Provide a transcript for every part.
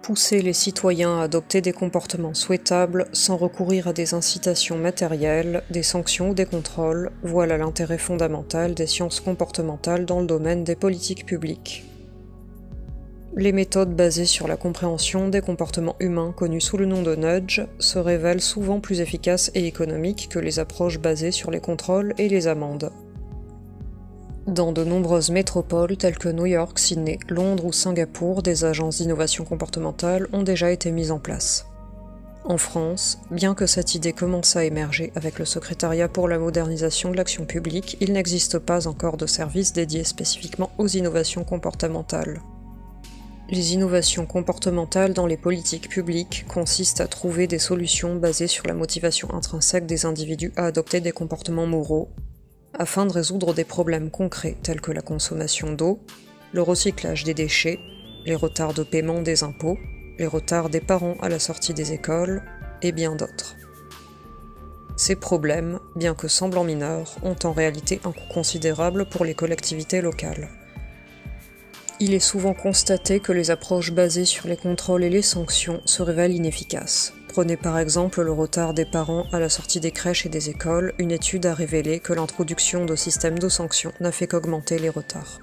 Pousser les citoyens à adopter des comportements souhaitables sans recourir à des incitations matérielles, des sanctions ou des contrôles, voilà l'intérêt fondamental des sciences comportementales dans le domaine des politiques publiques. Les méthodes basées sur la compréhension des comportements humains connues sous le nom de nudge se révèlent souvent plus efficaces et économiques que les approches basées sur les contrôles et les amendes. Dans de nombreuses métropoles telles que New York, Sydney, Londres ou Singapour, des agences d'innovation comportementale ont déjà été mises en place. En France, bien que cette idée commence à émerger avec le Secrétariat pour la modernisation de l'action publique, il n'existe pas encore de service dédié spécifiquement aux innovations comportementales. Les innovations comportementales dans les politiques publiques consistent à trouver des solutions basées sur la motivation intrinsèque des individus à adopter des comportements moraux, afin de résoudre des problèmes concrets tels que la consommation d'eau, le recyclage des déchets, les retards de paiement des impôts, les retards des parents à la sortie des écoles, et bien d'autres. Ces problèmes, bien que semblant mineurs, ont en réalité un coût considérable pour les collectivités locales. Il est souvent constaté que les approches basées sur les contrôles et les sanctions se révèlent inefficaces. Prenez par exemple le retard des parents à la sortie des crèches et des écoles, une étude a révélé que l'introduction de systèmes de sanctions n'a fait qu'augmenter les retards.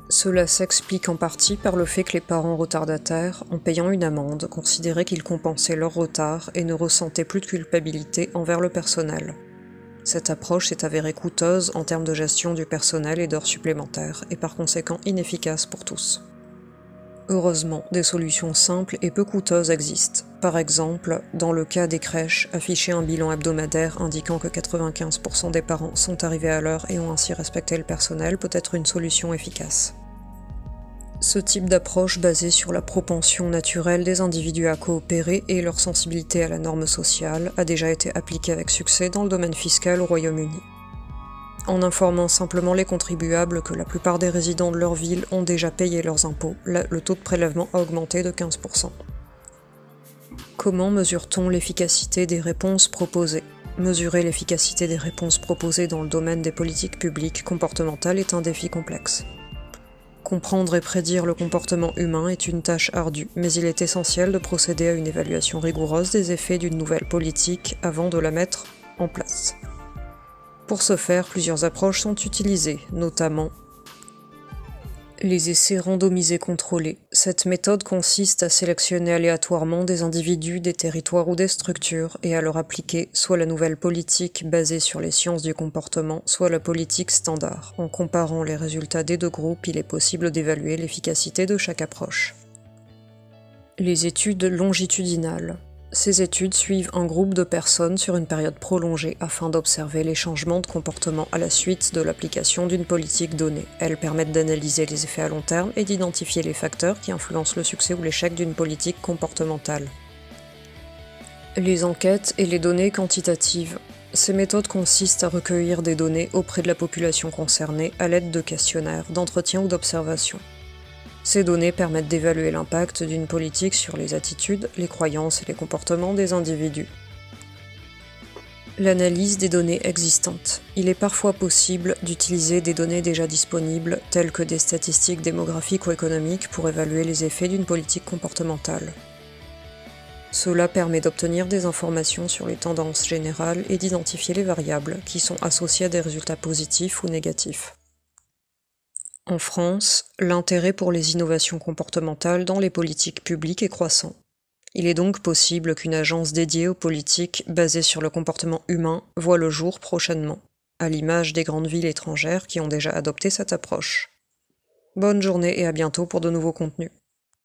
Cela s'explique en partie par le fait que les parents retardataires, en payant une amende, considéraient qu'ils compensaient leur retard et ne ressentaient plus de culpabilité envers le personnel. Cette approche s'est avérée coûteuse en termes de gestion du personnel et d'heures supplémentaires, et par conséquent inefficace pour tous. Heureusement, des solutions simples et peu coûteuses existent. Par exemple, dans le cas des crèches, afficher un bilan hebdomadaire indiquant que 95% des parents sont arrivés à l'heure et ont ainsi respecté le personnel peut être une solution efficace. Ce type d'approche basée sur la propension naturelle des individus à coopérer et leur sensibilité à la norme sociale a déjà été appliqué avec succès dans le domaine fiscal au Royaume-Uni. En informant simplement les contribuables que la plupart des résidents de leur ville ont déjà payé leurs impôts, le taux de prélèvement a augmenté de 15%. Comment mesure-t-on l'efficacité des réponses proposées ? Mesurer l'efficacité des réponses proposées dans le domaine des politiques publiques comportementales est un défi complexe. Comprendre et prédire le comportement humain est une tâche ardue, mais il est essentiel de procéder à une évaluation rigoureuse des effets d'une nouvelle politique avant de la mettre en place. Pour ce faire, plusieurs approches sont utilisées, notamment les essais randomisés contrôlés. Cette méthode consiste à sélectionner aléatoirement des individus, des territoires ou des structures et à leur appliquer soit la nouvelle politique basée sur les sciences du comportement, soit la politique standard. En comparant les résultats des deux groupes, il est possible d'évaluer l'efficacité de chaque approche. Les études longitudinales. Ces études suivent un groupe de personnes sur une période prolongée afin d'observer les changements de comportement à la suite de l'application d'une politique donnée. Elles permettent d'analyser les effets à long terme et d'identifier les facteurs qui influencent le succès ou l'échec d'une politique comportementale. Les enquêtes et les données quantitatives. Ces méthodes consistent à recueillir des données auprès de la population concernée à l'aide de questionnaires, d'entretien ou d'observation. Ces données permettent d'évaluer l'impact d'une politique sur les attitudes, les croyances et les comportements des individus. L'analyse des données existantes. Il est parfois possible d'utiliser des données déjà disponibles, telles que des statistiques démographiques ou économiques, pour évaluer les effets d'une politique comportementale. Cela permet d'obtenir des informations sur les tendances générales et d'identifier les variables qui sont associées à des résultats positifs ou négatifs. En France, l'intérêt pour les innovations comportementales dans les politiques publiques est croissant. Il est donc possible qu'une agence dédiée aux politiques basées sur le comportement humain voie le jour prochainement, à l'image des grandes villes étrangères qui ont déjà adopté cette approche. Bonne journée et à bientôt pour de nouveaux contenus.